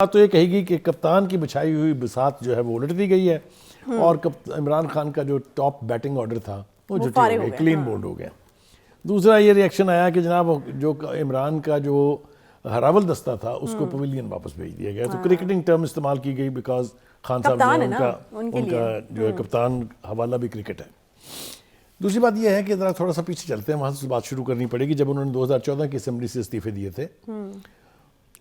بات تو یہ کہے گی کہ کپتان کی بچھائی ہوئی بساط جو ہے وہ الٹ دی گئی ہے اور عمران خان کا جو ٹاپ بیٹنگ آرڈر تھا وہ جھٹے ہو گئے، کلین بولڈ ہو گیا۔ دوسرا یہ ری ایکشن آیا کہ جناب جو عمران کا جو ہراول دستہ تھا اس کو پویلین واپس بھیج دیا گیا، تو کرکٹنگ ٹرم استعمال کی گئی بیکاز خان صاحب جو ان کا جو ہے کپتان حوالہ بھی کرکٹ ہے۔ دوسری بات یہ ہے کہ ذرا تھوڑا سا پیچھے چلتے ہیں، وہاں سے بات شروع کرنی پڑے گی۔ جب انہوں نے 2014 کی اسمبلی سے استعفے دیے تھے،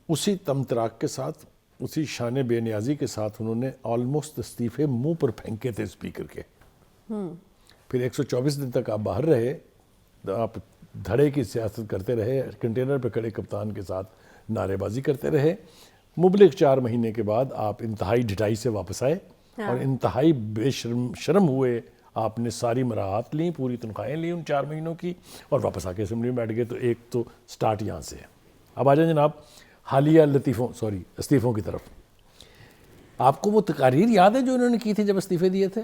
اسی تمطراق کے ساتھ، اسی شان بے نیازی کے ساتھ انہوں نے آلموسٹ استعفے منہ پر پھینکے تھے اسپیکر کے۔ پھر 124 دن تک آپ باہر رہے، آپ دھڑے کی سیاست کرتے رہے، کنٹینر پہ کھڑے کپتان کے ساتھ نعرے بازی کرتے رہے۔ مبلغ 4 مہینے کے بعد آپ انتہائی ڈھٹائی سے واپس آئے اور انتہائی بے شرم ہوئے، آپ نے ساری مراحات لیں، پوری تنخواہیں لیں ان 4 مہینوں کی، اور واپس آ کے اسمبلی میں بیٹھ گئے۔ تو ایک تو سٹارٹ یہاں سے ہے۔ اب آ جائیں جناب حالیہ استعفوں کی طرف۔ آپ کو وہ تقاریر یاد ہے جو انہوں نے کی تھی جب استعفے دیے تھے؟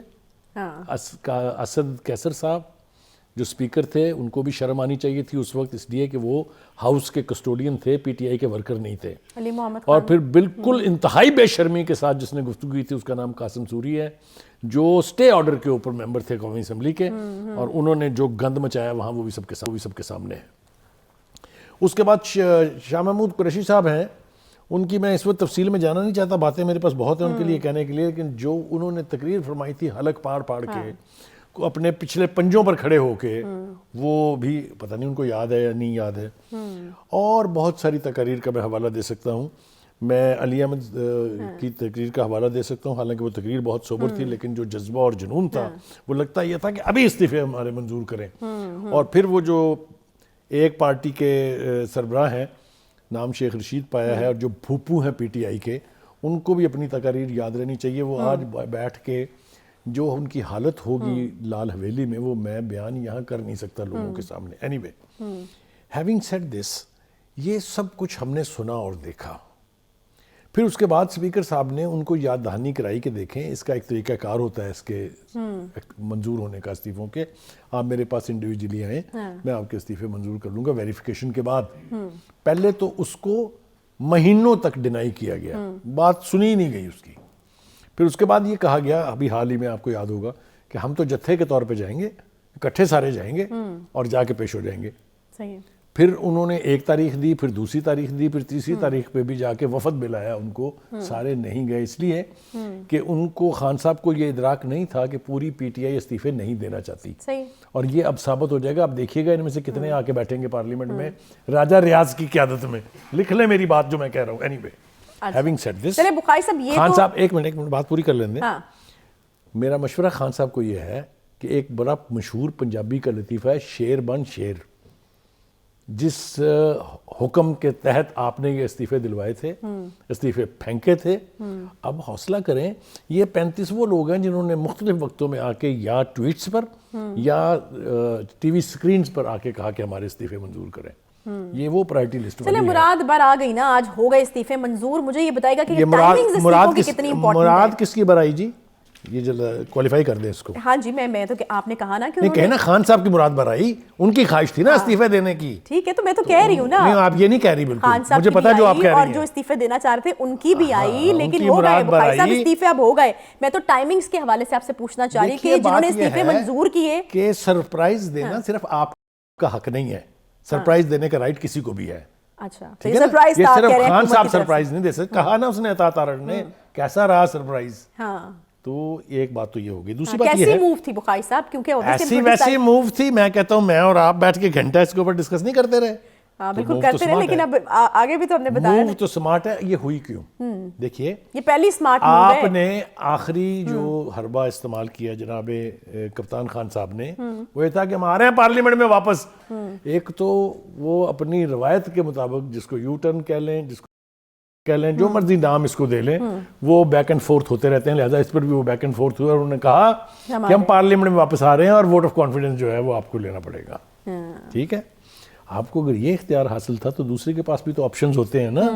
اسد کیسر صاحب جو سپیکر تھے، ان کو بھی شرم آنی چاہیے تھی اس وقت، اس لیے کہ وہ ہاؤس کے کسٹوڈین تھے، پی ٹی آئی کے ورکر نہیں تھے۔ علی محمد اور پھر بالکل انتہائی بے شرمی کے ساتھ جس نے گفتگو کی تھی، اس کا نام قاسم سوری ہے، جو سٹے آرڈر کے اوپر ممبر تھے قومی اسمبلی کے، اور انہوں نے جو گند مچایا وہاں وہ بھی سب کے سامنے ہے۔ اس کے بعد شاہ محمود قریشی صاحب ہیں، ان کی میں اس وقت تفصیل میں جانا نہیں چاہتا، باتیں میرے پاس بہت ہیں ان کے لیے کہنے کے لیے، لیکن جو انہوں نے تقریر فرمائی تھی حلق پاڑ کے، اپنے پچھلے پنجوں پر کھڑے ہو کے، وہ بھی پتہ نہیں ان کو یاد ہے یا نہیں یاد ہے۔ اور بہت ساری تقاریر کا میں حوالہ دے سکتا ہوں، میں علی احمد کی تقریر کا حوالہ دے سکتا ہوں، حالانکہ وہ تقریر بہت سوبر تھی، لیکن جو جذبہ اور جنون تھا وہ لگتا یہ تھا کہ ابھی استعفے ہمارے منظور کریں۔ اور پھر وہ جو ایک پارٹی کے سربراہ ہیں، نام شیخ رشید پایا ہے، اور جو پھوپھو ہیں پی ٹی آئی کے، ان کو بھی اپنی تقاریر یاد رہنی چاہیے۔ وہ آج بیٹھ کے جو ان کی حالت ہوگی لال حویلی میں، وہ میں بیان یہاں کر نہیں سکتا لوگوں کے سامنے۔ Any way, having said this, یہ سب کچھ ہم نے سنا اور دیکھا۔ پھر اس کے بعد اسپیکر صاحب نے ان کو یاد دہانی کرائی کہ دیکھیں اس کا ایک طریقہ کار ہوتا ہے اس کے منظور ہونے کا استعفوں کے، آپ میرے پاس انڈیویجولی آئیں، میں آپ کے استعفے منظور کر لوں گا ویریفیکیشن کے بعد۔ پہلے تو اس کو مہینوں تک ڈینائی کیا گیا، بات سنی نہیں گئی اس کی۔ پھر اس کے بعد یہ کہا گیا، ابھی حال ہی میں آپ کو یاد ہوگا، کہ ہم تو جتھے کے طور پہ جائیں گے، اکٹھے سارے جائیں گے اور جا کے پیش ہو جائیں گے۔ پھر انہوں نے 1 تاریخ دی، پھر دوسری تاریخ دی، پھر تیسری تاریخ پہ بھی جا کے وفد بلایا ان کو، سارے نہیں گئے، اس لیے کہ ان کو خان صاحب کو یہ ادراک نہیں تھا کہ پوری پی ٹی آئی استعفے نہیں دینا چاہتی۔ اور یہ اب ثابت ہو جائے گا، اب دیکھیے گا ان میں سے کتنے آ کے بیٹھیں گے پارلیمنٹ میں راجہ ریاض کی قیادت میں۔ لکھ لیں میری بات جو میں کہہ رہا ہوں۔ Any way, having said this, Khan صاحب ایک منٹ بات پوری کر لیں دیں۔ میرا مشورہ خان صاحب کو یہ ہے کہ ایک بڑا مشہور پنجابی کا لطیفہ ہے، شیر بن شیر، جس حکم کے تحت آپ نے یہ استعفے دلوائے تھے، استعفے پھینکے تھے، اب حوصلہ کریں۔ یہ 35 وہ لوگ ہیں جنہوں نے مختلف وقتوں میں آ کے یا ٹویٹس پر یا ٹی وی سکرینز پر آ کے کہا کہ ہمارے استعفے منظور کریں۔ یہ وہ پرائرٹی لسٹ والی ہے۔ چلیں مراد بار آ گئی نا، آج ہو گئے استعفے منظور، مجھے یہ بتائے گا کہ یہ ٹائمنگز استعفوں کی کتنی امپورٹنٹ ہے؟ مراد کس کی برائی جی؟ یہ کوالیفائی کر دیں اس کو۔ ہاں جی، میں تو آپ نے کہا نا کہ نہیں کہنا خان صاحب کی مراد برائی، ان کی خواہش تھی نا استعفے دینے کی۔ ٹھیک ہے، تو میں تو کہہ رہی ہوں نا، نہیں آپ یہ نہیں کہہ رہی، بالکل مجھے پتا جو آپ کہہ رہی ہیں، اور جو استعفے دینا چاہ رہے تھے ان کی بھی آئی، لیکن ہو گئے بخاری صاحب استعفے اب ہو گئے۔ میں تو ٹائمنگز کے حوالے سے آپ سے پوچھنا چاہ رہی کہ جنہوں نے استعفے منظور کیے، کہ سرپرائز دینا صرف آپ کا حق نہیں ہے، سرپرائز دینے کا رائٹ کسی کو بھی ہے۔ اچھا، یہ صرف خان صاحب سرپرائز نہیں دے سکتے، کہا نا اس نے عطا تارڑ نے، کیسا رہا سرپرائز۔ ہاں، تو ایک بات تو یہ ہوگی۔ دوسری بات یہ ہے، کیسی موو تھی بخاری صاحب، کیونکہ ایسی ویسی موو تھی، میں کہتا ہوں میں اور آپ بیٹھ کے گھنٹہ اس کے اوپر ڈسکس نہیں کرتے رہے۔ ہاں بالکل کرتے رہے، لیکن اب آگے بھی تو ہم نے بتایا موو تو سمارٹ ہے۔ یہ ہوئی کیوں؟ دیکھیے، یہ پہلی سمارٹ موو ہے۔ آپ نے آخری جو حربہ استعمال کیا جناب کپتان خان صاحب نے، وہ یہ تھا کہ ہم آ رہے ہیں پارلیمنٹ میں واپس۔ ایک تو وہ اپنی روایت کے مطابق، جس کو یو ٹرن کہہ لیں، جس کو کہہ لیں، جو مرضی نام اس کو دے لیں، وہ بیک اینڈ فورتھ ہوتے رہتے ہیں، لہٰذا اس پر بھی وہ بیک اینڈ فورتھ ہوئے، اور انہوں نے کہا کہ ہم پارلیمنٹ میں واپس آ رہے ہیں اور ووٹ آف کانفیڈنس جو ہے وہ آپ کو لینا پڑے گا۔ ٹھیک ہے، آپ کو اگر یہ اختیار حاصل تھا تو دوسرے کے پاس بھی تو آپشنز ہوتے ہیں نا۔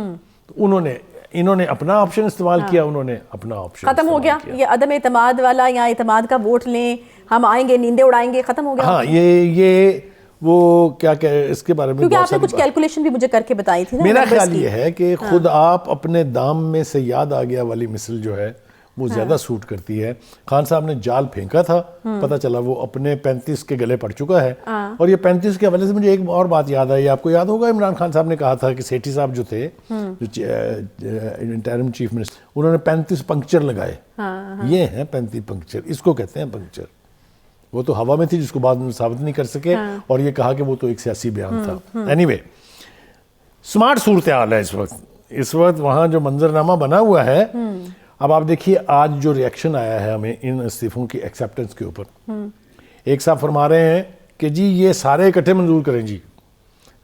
تو انہوں نے اپنا آپشن استعمال کیا، انہوں نے اپنا آپشن ختم ہو گیا۔ یہ عدم اعتماد والا یا اعتماد کا ووٹ لیں، ہم آئیں گے نیندیں اڑائیں گے، ختم ہو گیا۔ ہاں، یہ وہ کیا کہ اس کے بارے میں کیونکہ آپ نے کچھ کیلکولیشن بھی مجھے کر کے بتائی تھی نا. میرا خیال یہ ہے کہ خود آپ اپنے دام میں سے یاد آ گیا والی مثل جو ہے وہ زیادہ سوٹ کرتی ہے. خان صاحب نے جال پھینکا تھا, پتہ چلا وہ اپنے 35 کے گلے پڑ چکا ہے. اور یہ 35 کے حوالے سے مجھے ایک اور بات یاد آئی. آپ کو یاد ہوگا عمران خان صاحب نے کہا تھا کہ سیٹھی صاحب جو تھے انٹرم چیف منسٹر, انہوں نے 35 پنکچر لگائے. یہ ہیں 35 پنکچر, اس کو کہتے ہیں پنکچر. وہ تو ہوا میں تھی جس کو بعد میں ثابت نہیں کر سکے, اور یہ کہا کہ وہ تو ایک سیاسی بیان تھا. اینی وے, سمارٹ صورتحال ہے اس وقت وہاں جو منظرنامہ بنا ہوا ہے. اب آپ دیکھیے آج جو ریئیکشن آیا ہے ہمیں ان استعفوں کی ایکسیپٹنس کے اوپر. ایک صاحب فرما رہے ہیں کہ جی یہ سارے اکٹھے منظور کریں جی.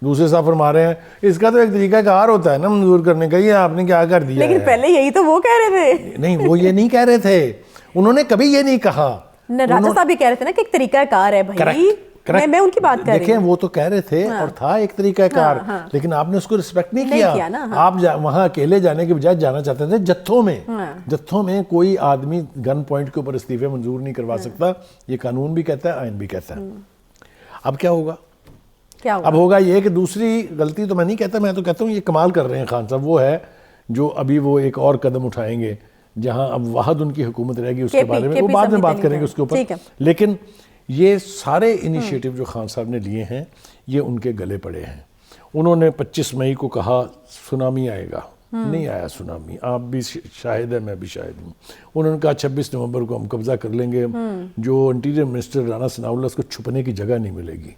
دوسرے صاحب فرما رہے ہیں اس کا تو ایک طریقہ کار ہوتا ہے نا منظور کرنے کا, یہ آپ نے کیا کر دیا. لیکن پہلے یہی تو وہ کہہ رہے تھے. نہیں, وہ یہ نہیں کہہ رہے تھے, انہوں نے کبھی یہ نہیں کہا. راجہ صاحب بھی کہہ رہے تھے نا کہ ایک طریقہ کار ہے بھائی. میں ان کی بات کر رہی ہوں. دیکھیں وہ تو کہہ رہے تھے اور تھا ایک طریقہ کار, لیکن آپ نے اس کو رسپیکٹ نہیں کیا. آپ وہاں اکیلے جانے کے بجائے جانا چاہتے تھے جتھوں میں. کوئی آدمی گن پوائنٹ کے اوپر استعفے منظور نہیں کروا سکتا, یہ قانون بھی کہتا ہے, آئین بھی کہتا ہے. اب کیا ہوگا؟ اب ہوگا یہ کہ دوسری غلطی تو میں نہیں کہتا, میں تو کہتا ہوں یہ کمال کر رہے ہیں خان صاحب, وہ ہے جو ابھی وہ ایک اور قدم اٹھائیں گے جہاں اب واحد ان کی حکومت رہے گی, اس کے بارے میں وہ بعد میں بات کریں گے اس کے اوپر. لیکن یہ سارے انیشیٹو جو خان صاحب نے لیے ہیں یہ ان کے گلے پڑے ہیں. انہوں نے 25 مئی کو کہا سونامی آئے گا, نہیں آیا سونامی, آپ بھی شاہد ہیں میں بھی شاہد ہوں. انہوں نے کہا 26 نومبر کو ہم قبضہ کر لیں گے. جو انٹیریئر منسٹر رانا ثناء اللہ, اس کو چھپنے کی جگہ نہیں ملے گی.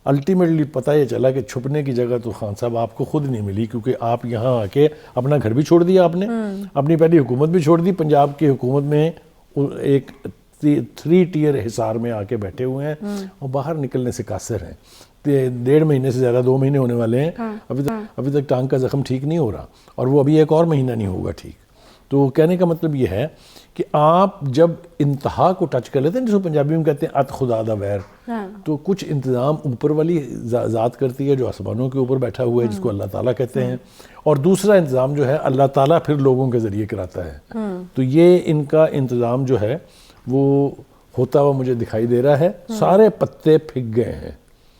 الٹیمیٹلی پتہ یہ چلا کہ چھپنے کی جگہ تو خان صاحب آپ کو خود نہیں ملی, کیونکہ آپ یہاں آ کے اپنا گھر بھی چھوڑ دیا, آپ نے اپنی پہلی حکومت بھی چھوڑ دی. پنجاب کی حکومت میں ایک 3 ٹیئر حصار میں آ کے بیٹھے ہوئے ہیں اور باہر نکلنے سے قاصر ہیں. 1.5 مہینے سے زیادہ 2 مہینے ہونے والے ہیں, ابھی تک ٹانگ کا زخم ٹھیک نہیں ہو رہا, اور وہ ابھی ایک اور مہینہ نہیں ہوگا ٹھیک. تو کہنے کا مطلب یہ ہے کہ آپ جب انتہا کو ٹچ کر لیتے ہیں, جس کو پنجابی میں کہتے ہیں ات خدا دا ویر, تو کچھ انتظام اوپر والی ذات کرتی ہے جو آسمانوں کے اوپر بیٹھا ہوا ہے, جس کو اللہ تعالیٰ کہتے ہیں, اور دوسرا انتظام جو ہے اللہ تعالیٰ پھر لوگوں کے ذریعے کراتا ہے. تو یہ ان کا انتظام جو ہے وہ ہوتا ہوا مجھے دکھائی دے رہا ہے. سارے پتے پھک گئے ہیں.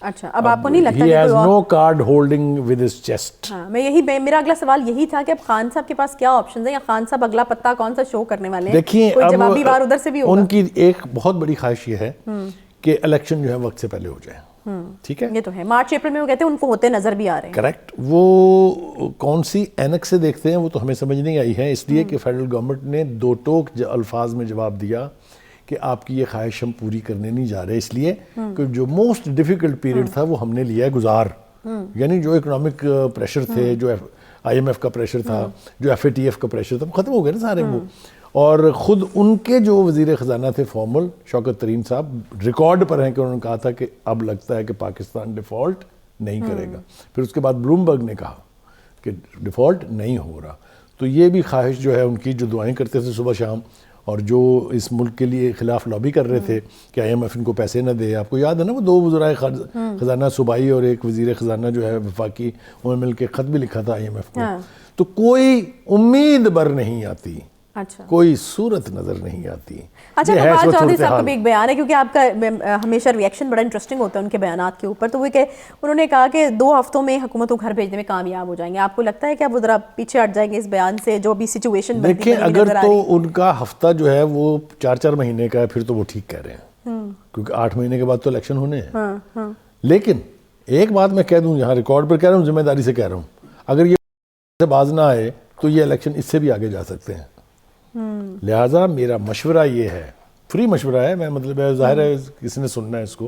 اچھا, اب آپ کو نہیں لگتا He has no card holding with his chest. میرا اگلا سوال یہی تھا کہ اب خان صاحب کے پاس کیا آپشنز ہیں, یا خان صاحب اگلا پتا کون سا شو کرنے والے ہیں؟ دیکھیے کوئی جوابی وار ادھر سے بھی ہوگا. ان کی ایک بہت بڑی خواہش یہ ہے کہ الیکشن جو ہے وقت سے پہلے ہو جائے. ٹھیک ہے, یہ تو ہے. مارچ اپریل میں وہ کہتے ہیں ان کو ہوتے نظر بھی آ رہے ہیں. کریکٹ. وہ کون سی اینک سے دیکھتے ہیں وہ تو ہمیں سمجھ نہیں آئی ہے, اس لیے کہ فیڈرل گورنمنٹ نے 2 ٹوک الفاظ میں جواب دیا کہ آپ کی یہ خواہش ہم پوری کرنے نہیں جا رہے, اس لیے کہ جو موسٹ ڈیفیکلٹ پیریڈ تھا وہ ہم نے لیا ہے گزار. یعنی جو اکنامک پریشر تھے, جو IMF کا پریشر تھا, جو FATF کا پریشر تھا, وہ ختم ہو گئے نا سارے وہ. اور خود ان کے جو وزیر خزانہ تھے فارمل, شوکت ترین صاحب, ریکارڈ پر ہیں کہ انہوں نے کہا تھا کہ اب لگتا ہے کہ پاکستان ڈیفالٹ نہیں کرے گا. پھر اس کے بعد بلومبرگ نے کہا کہ ڈیفالٹ نہیں ہو رہا. تو یہ بھی خواہش جو ہے ان کی, جو دعائیں کرتے تھے صبح شام, اور جو اس ملک کے لیے خلاف لابی کر رہے تھے کہ IMF ان کو پیسے نہ دے. آپ کو یاد ہے نا وہ 2 وزرائے خزانہ صوبائی اور ایک وزیر خزانہ جو ہے وفاقی, انہوں نے مل کے خط بھی لکھا تھا IMF کو. تو کوئی امید بر نہیں آتی, کوئی صورت نظر نہیں آتی. اچھا, نواز چودھری صاحب کا بھی ایک بیان ہے, کیونکہ آپ کا ہمیشہ ریئیکشن بڑا انٹرسٹنگ ہوتا ہے ان کے بیانات کے اوپر. تو وہ کہ انہوں نے کہا کہ 2 ہفتوں میں حکومت کو گھر بھیجنے میں کامیاب ہو جائیں گے. آپ کو لگتا ہے کہ اب وہ ذرا پیچھے ہٹ جائیں گے اس بیان سے جو بھی سچویشن بنتی ہے؟ دیکھیں اگر تو ان کا ہفتہ جو ہے وہ 4 مہینے کا ہے, پھر تو وہ ٹھیک کہہ رہے ہیں, کیونکہ 8 مہینے کے بعد تو الیکشن ہونے ہیں. لیکن ایک بات میں کہہ دوں, یہاں ریکارڈ پر کہہ رہا ہوں, ذمہ داری سے کہہ رہا ہوں, اگر یہ سے باز نہ آئے تو یہ الیکشن اس سے بھی آگے جا سکتے ہیں. لہٰذا میرا مشورہ یہ ہے, فری مشورہ ہے, میں مطلب ظاہر ہے کسی نے سننا ہے اس کو,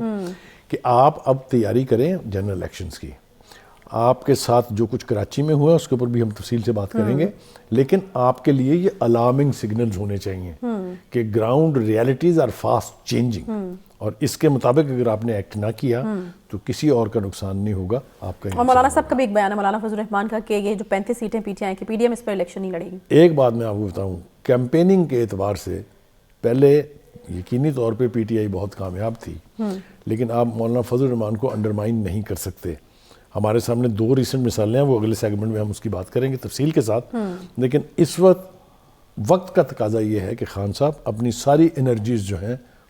کہ آپ اب تیاری کریں جنرل الیکشنز کی. آپ کے ساتھ جو کچھ کراچی میں ہوا ہے اس کے اوپر بھی ہم تفصیل سے بات کریں گے, لیکن آپ کے لیے یہ الارمنگ سگنلز ہونے چاہیے کہ ground realities are fast changing, اور اس کے مطابق اگر آپ نے ایکٹ نہ کیا تو کسی اور کا نقصان نہیں ہوگا, آپ کا. اور مولانا صاحب کا بھی ایک بیان ہے, مولانا فضل الرحمان کا, کہ یہ جو 35 سیٹیں PTI کی PDM اس پر الیکشن نہیں لڑے گی. ایک بات میں آپ کو بتاؤں, کیمپیننگ کے اعتبار سے پہلے یقینی طور پہ PTI بہت کامیاب تھی, لیکن آپ مولانا فضل الرحمان کو انڈرمائن نہیں کر سکتے. ہمارے سامنے 2 ریسنٹ مثالیں ہیں, وہ اگلے سیگمنٹ میں ہم اس کی بات کریں گے تفصیل کے ساتھ. لیکن اس وقت کا تقاضا یہ ہے کہ خان صاحب اپنی ساری انرجیز جو ہیں